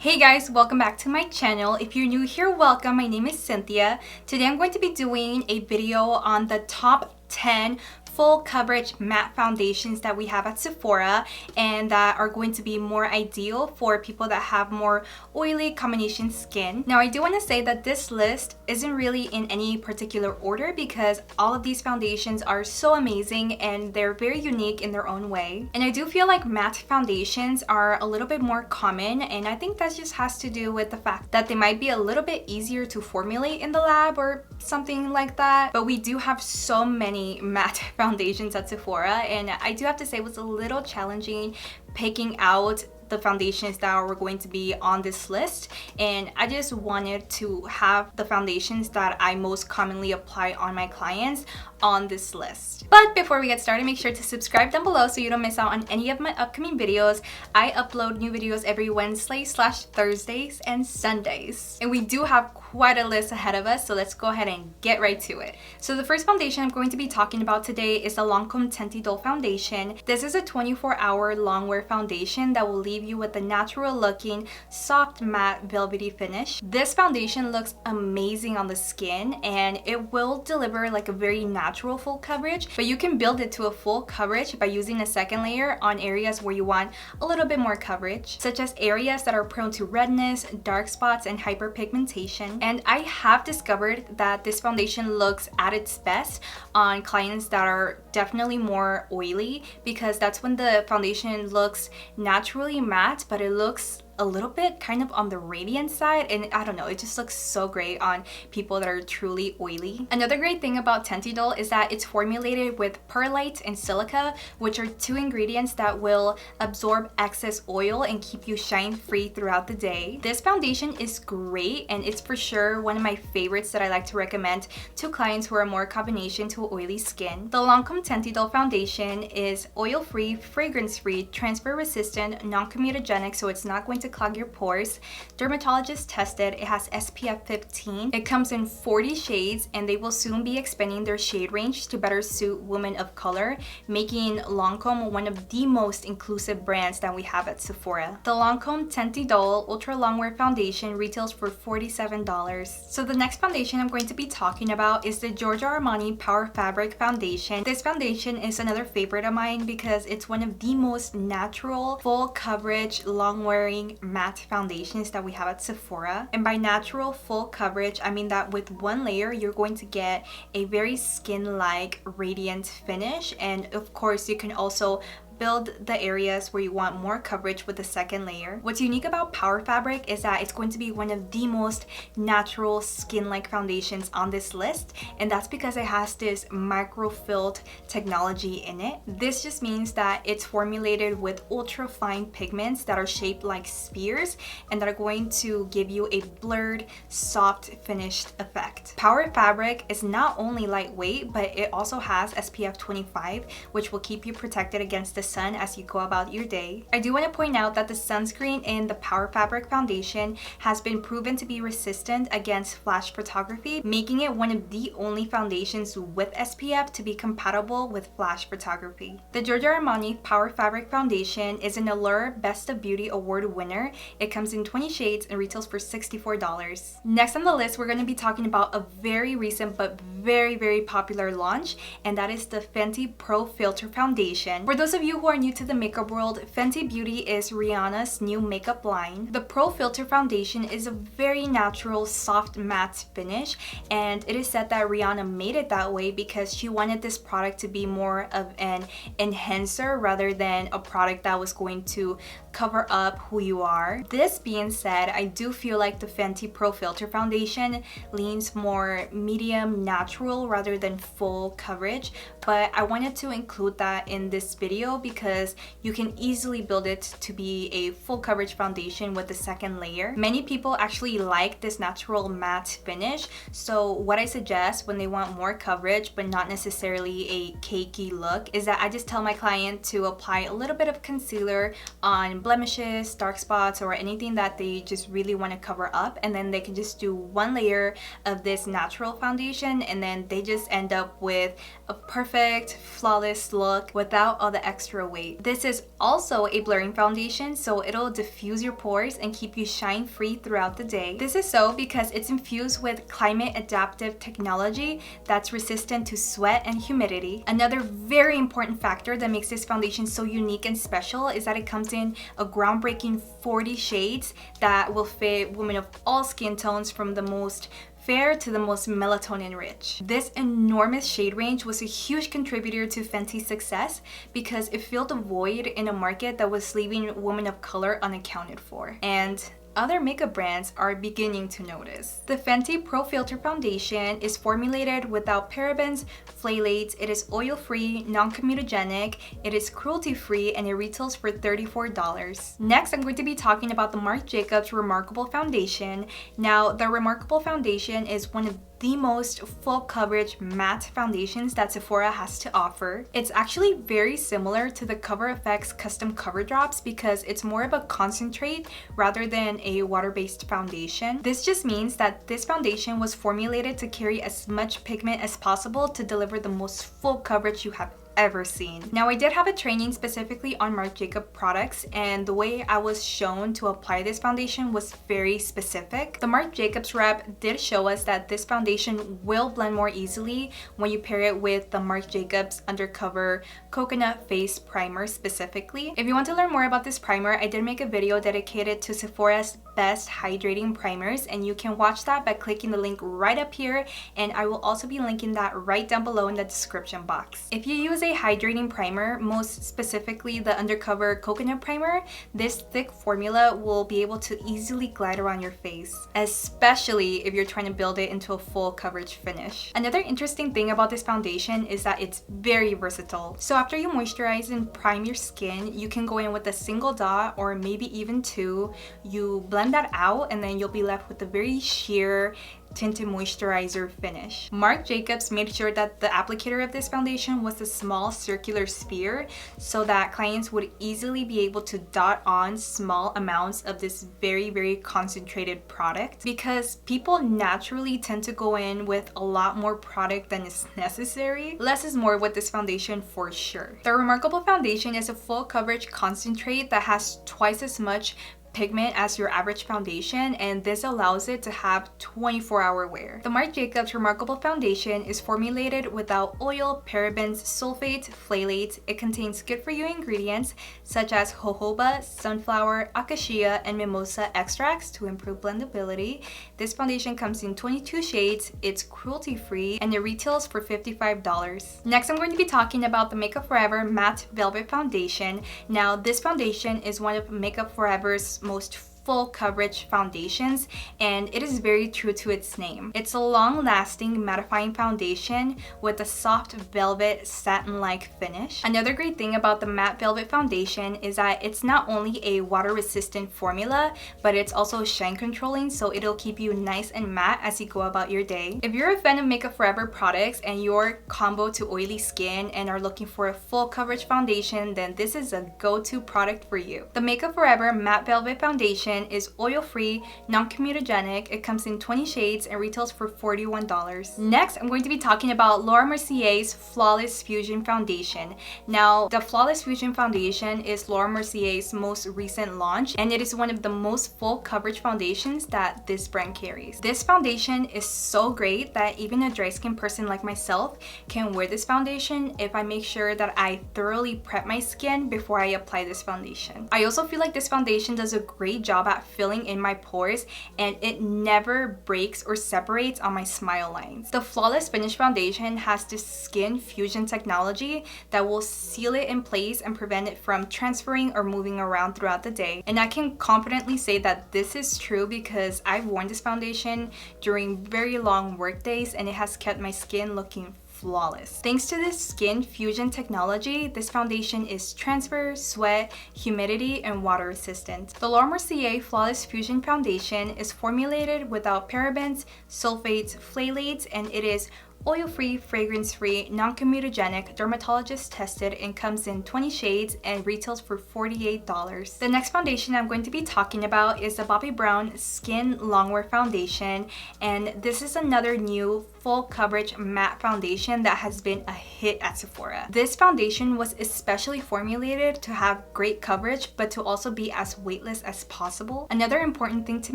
Hey guys, welcome back to my channel. If you're new here, welcome. My name is Cynthia. Today I'm going to be doing a video on the top 10 full coverage matte foundations that we have at Sephora and that are going to be more ideal for people that have more oily combination skin. Now I do want to say that this list isn't really in any particular order because all of these foundations are so amazing and they're very unique in their own way. And I do feel like matte foundations are a little bit more common, and I think that just has to do with the fact that they might be a little bit easier to formulate in the lab or something like that. But we do have so many matte foundations at Sephora, and I do have to say it was a little challenging picking out the foundations that were going to be on this list, and I just wanted to have the foundations that I most commonly apply on my clients on this list. But before we get started, make sure to subscribe down below so you don't miss out on any of my upcoming videos. I upload new videos every Wednesday/Thursdays and Sundays, and we do have quite a list ahead of us, so let's go ahead and get right to it. So the first foundation I'm going to be talking about today is the Lancome Teint Idole foundation. This is a 24-hour long wear foundation that will leave you with a natural looking soft matte velvety finish. This foundation looks amazing on the skin and it will deliver like a very natural full coverage, but you can build it to a full coverage by using a second layer on areas where you want a little bit more coverage, such as areas that are prone to redness, dark spots, and hyperpigmentation. And I have discovered that this foundation looks at its best on clients that are definitely more oily, because that's when the foundation looks naturally matte, but it looks a little bit kind of on the radiant side, and I don't know, it just looks so great on people that are truly oily. Another great thing about Teint Idole is that it's formulated with perlite and silica, which are two ingredients that will absorb excess oil and keep you shine free throughout the day. This foundation is great, and it's for sure one of my favorites that I like to recommend to clients who are more combination to oily skin. The Lancome Teint Idole foundation is oil-free, fragrance-free, transfer-resistant, non-comedogenic, so it's not going to clog your pores. Dermatologist tested. It has SPF 15. It comes in 40 shades, and they will soon be expanding their shade range to better suit women of color, making Lancome one of the most inclusive brands that we have at Sephora. The Lancome Teint Idole Ultra-Longwear foundation retails for $47. So the next foundation I'm going to be talking about is the Giorgio Armani Power Fabric foundation. This foundation is another favorite of mine because it's one of the most natural, full coverage, long-wearing matte foundations that we have at Sephora. And by natural full coverage, I mean that with one layer you're going to get a very skin-like radiant finish, and of course you can also build the areas where you want more coverage with the second layer. What's unique about Power Fabric is that it's going to be one of the most natural skin-like foundations on this list, and that's because it has this microfilt technology in it. This just means that it's formulated with ultra fine pigments that are shaped like spears and that are going to give you a blurred, soft finished effect. Power Fabric is not only lightweight, but it also has SPF 25, which will keep you protected against the sun as you go about your day. I do want to point out that the sunscreen in the Power Fabric foundation has been proven to be resistant against flash photography, making it one of the only foundations with SPF to be compatible with flash photography. The Giorgio Armani Power Fabric foundation is an Allure Best of Beauty Award winner. It comes in 20 shades and retails for $64. Next on the list, we're going to be talking about a very recent but very popular launch, and that is the Fenty Pro Filt'r foundation. For those of you who are new to the makeup world, Fenty Beauty is Rihanna's new makeup line. The Pro Filt'r foundation is a very natural, soft matte finish, and it is said that Rihanna made it that way because she wanted this product to be more of an enhancer rather than a product that was going to cover up who you are. This being said, I do feel like the Fenty Pro Filt'r foundation leans more medium natural rather than full coverage, but I wanted to include that in this video because you can easily build it to be a full coverage foundation with the second layer. Many people actually like this natural matte finish, so what I suggest when they want more coverage but not necessarily a cakey look is that I just tell my client to apply a little bit of concealer on hidden blemishes, dark spots, or anything that they just really want to cover up, and then they can just do one layer of this natural foundation, and then they just end up with a perfect, flawless look without all the extra weight. This is also a blurring foundation, so it'll diffuse your pores and keep you shine free throughout the day. This is so because it's infused with climate adaptive technology that's resistant to sweat and humidity. Another very important factor that makes this foundation so unique and special is that it comes in a groundbreaking 40 shades that will fit women of all skin tones, from the most fair to the most melatonin rich. This enormous shade range was a huge contributor to Fenty's success because it filled a void in a market that was leaving women of color unaccounted for. And other makeup brands are beginning to notice. The Fenty Pro Filter Foundation is formulated without parabens, phthalates, it is oil-free, non-comedogenic, it is cruelty-free, and it retails for $34. Next, I'm going to be talking about the Marc Jacobs Remarkable Foundation. Now, the Remarkable Foundation is one of the most full coverage matte foundations that Sephora has to offer. It's actually very similar to the Cover FX custom cover drops because it's more of a concentrate rather than a water-based foundation. This just means that this foundation was formulated to carry as much pigment as possible to deliver the most full coverage you have ever seen. Now, I did have a training specifically on Marc Jacobs products, and the way I was shown to apply this foundation was very specific. The Marc Jacobs rep did show us that this foundation will blend more easily when you pair it with the Marc Jacobs Undercover Coconut Face Primer specifically. If you want to learn more about this primer, I did make a video dedicated to Sephora's best hydrating primers, and you can watch that by clicking the link right up here, and I will also be linking that right down below in the description box. If you use a hydrating primer, most specifically the Undercover Coconut Primer, this thick formula will be able to easily glide around your face, especially if you're trying to build it into a full coverage finish. Another interesting thing about this foundation is that it's very versatile. So after you moisturize and prime your skin, you can go in with a single dot or maybe even two. You blend that out, and then you'll be left with a very sheer tinted moisturizer finish. Marc Jacobs made sure that the applicator of this foundation was a small circular sphere so that clients would easily be able to dot on small amounts of this very concentrated product, because people naturally tend to go in with a lot more product than is necessary. Less is more with this foundation for sure. The Remarkable Foundation is a full coverage concentrate that has twice as much pigment as your average foundation, and this allows it to have 24-hour wear. The Marc Jacobs Remarkable Foundation is formulated without oil, parabens, sulfates, phthalates. It contains good-for-you ingredients such as jojoba, sunflower, acacia, and mimosa extracts to improve blendability. This foundation comes in 22 shades, it's cruelty-free, and it retails for $55. Next, I'm going to be talking about the Makeup Forever Matte Velvet Foundation. Now, this foundation is one of Makeup Forever's most full coverage foundations, and it is very true to its name. It's a long-lasting mattifying foundation with a soft velvet satin-like finish. Another great thing about the matte velvet foundation is that it's not only a water-resistant formula, but it's also shine controlling, so it'll keep you nice and matte as you go about your day. If you're a fan of Makeup Forever products and you're combo to oily skin and are looking for a full coverage foundation, then this is a go-to product for you. The Makeup Forever Matte Velvet Foundation is oil-free, non-comedogenic. It comes in 20 shades and retails for $41. Next, I'm going to be talking about Laura Mercier's Flawless Fusion Foundation. Now, the Flawless Fusion Foundation is Laura Mercier's most recent launch, and it is one of the most full coverage foundations that this brand carries. This foundation is so great that even a dry skin person like myself can wear this foundation if I make sure that I thoroughly prep my skin before I apply this foundation. I also feel like this foundation does a great job at filling in my pores, and it never breaks or separates on my smile lines. The Flawless Finish Foundation has this skin fusion technology that will seal it in place and prevent it from transferring or moving around throughout the day. And I can confidently say that this is true because I've worn this foundation during very long work days, and it has kept my skin looking flawless. Thanks to this skin fusion technology, this foundation is transfer, sweat, humidity, and water resistant. The Laura Mercier Flawless Fusion Foundation is formulated without parabens, sulfates, phthalates, and it is oil-free, fragrance-free, non-comedogenic, dermatologist tested, and comes in 20 shades and retails for $48. The next foundation I'm going to be talking about is the Bobbi Brown Skin Longwear Foundation, and this is another new full coverage matte foundation that has been a hit at Sephora. This foundation was especially formulated to have great coverage but to also be as weightless as possible. Another important thing to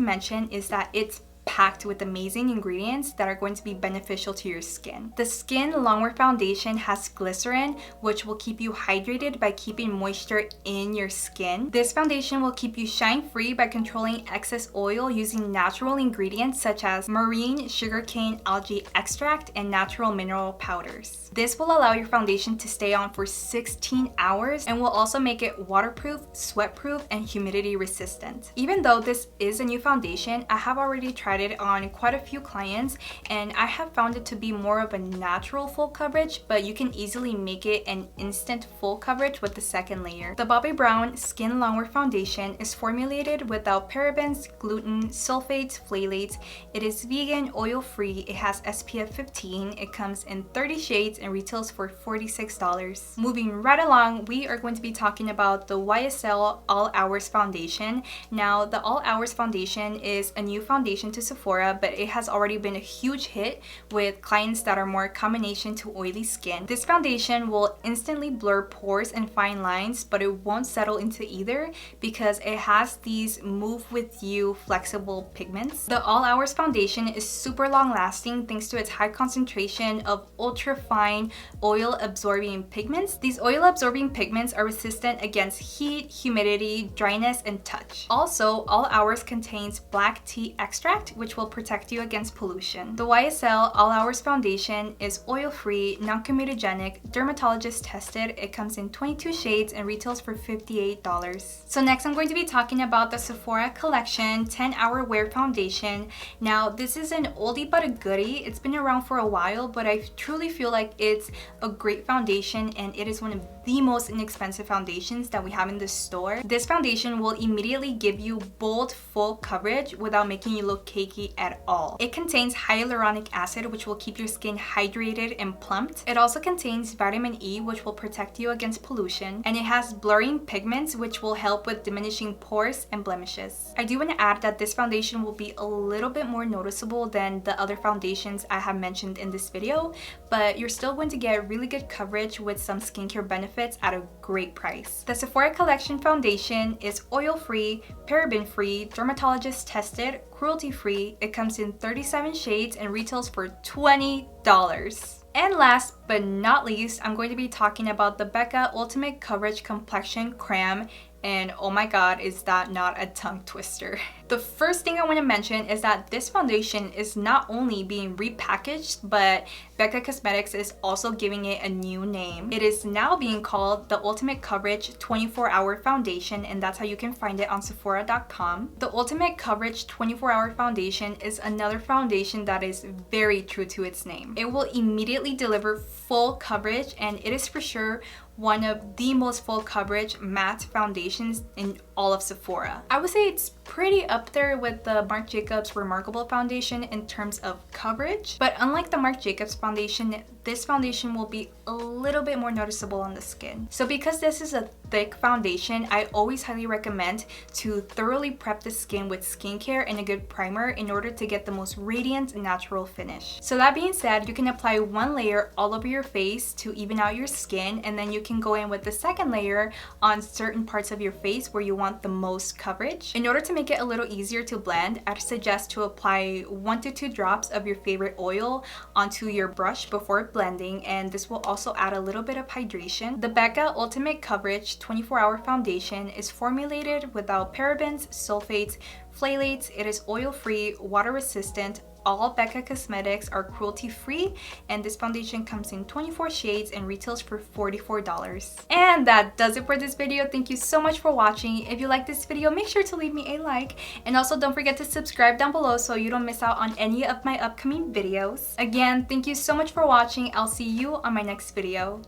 mention is that it's packed with amazing ingredients that are going to be beneficial to your skin. The Skin Longwear Foundation has glycerin, which will keep you hydrated by keeping moisture in your skin. This foundation will keep you shine-free by controlling excess oil using natural ingredients such as marine sugarcane algae extract and natural mineral powders. This will allow your foundation to stay on for 16 hours and will also make it waterproof, sweat-proof, and humidity resistant. Even though this is a new foundation, I have already tried it on quite a few clients and I have found it to be more of a natural full coverage, but you can easily make it an instant full coverage with the second layer. The Bobbi Brown Skin Longwear Foundation is formulated without parabens, gluten, sulfates, phthalates. It is vegan, oil-free, it has SPF 15, it comes in 30 shades and retails for $46. Moving right along, we are going to be talking about the YSL All Hours Foundation. Now, the All Hours Foundation is a new foundation to Sephora, but it has already been a huge hit with clients that are more combination to oily skin. This foundation will instantly blur pores and fine lines, but it won't settle into either because it has these move with you flexible pigments. The All Hours Foundation is super long lasting thanks to its high concentration of ultra fine oil absorbing pigments. These oil absorbing pigments are resistant against heat, humidity, dryness, and touch. Also, All Hours contains black tea extract, which will protect you against pollution. The YSL All Hours Foundation is oil-free, non-comedogenic, dermatologist tested. It comes in 22 shades and retails for $58. So next I'm going to be talking about the Sephora Collection 10-Hour Wear Foundation. Now this is an oldie but a goodie. It's been around for a while, but I truly feel like it's a great foundation and it is one of the most inexpensive foundations that we have in the store. This foundation will immediately give you bold, full coverage without making you look cakey at all. It contains hyaluronic acid, which will keep your skin hydrated and plumped. It also contains vitamin E, which will protect you against pollution, and it has blurring pigments, which will help with diminishing pores and blemishes. I do want to add that this foundation will be a little bit more noticeable than the other foundations I have mentioned in this video, but you're still going to get really good coverage with some skincare benefits at a great price. The Sephora Collection Foundation is oil-free, paraben-free, dermatologist tested, cruelty-free. It comes in 37 shades and retails for $20. And last but not least, I'm going to be talking about the BECCA Ultimate Coverage Complexion Creme. And oh my god, is that not a tongue twister? The first thing I want to mention is that this foundation is not only being repackaged, but BECCA Cosmetics is also giving it a new name. It is now being called the Ultimate Coverage 24-Hour Foundation, and that's how you can find it on Sephora.com. The Ultimate Coverage 24-Hour Foundation is another foundation that is very true to its name. It will immediately deliver full coverage, and it is for sure one of the most full coverage matte foundations in all of Sephora. I would say it's pretty up there with the Marc Jacobs Remarkable Foundation in terms of coverage, but unlike the Marc Jacobs foundation, this foundation will be a little bit more noticeable on the skin. So because this is a thick foundation, I always highly recommend to thoroughly prep the skin with skincare and a good primer in order to get the most radiant and natural finish. So that being said, you can apply one layer all over your face to even out your skin, and then you can go in with the second layer on certain parts of your face where you want the most coverage. In order to make it a little easier to blend, I'd suggest to apply 1 to 2 drops of your favorite oil onto your brush before blending, and this will also add a little bit of hydration. The BECCA Ultimate Coverage 24-Hour Foundation is formulated without parabens, sulfates, phthalates. It is oil-free, water-resistant. All BECCA Cosmetics are cruelty-free, and this foundation comes in 24 shades and retails for $44. And that does it for this video. Thank you so much for watching. If you like this video, make sure to leave me a like, and also don't forget to subscribe down below so you don't miss out on any of my upcoming videos. Again, thank you so much for watching. I'll see you on my next video.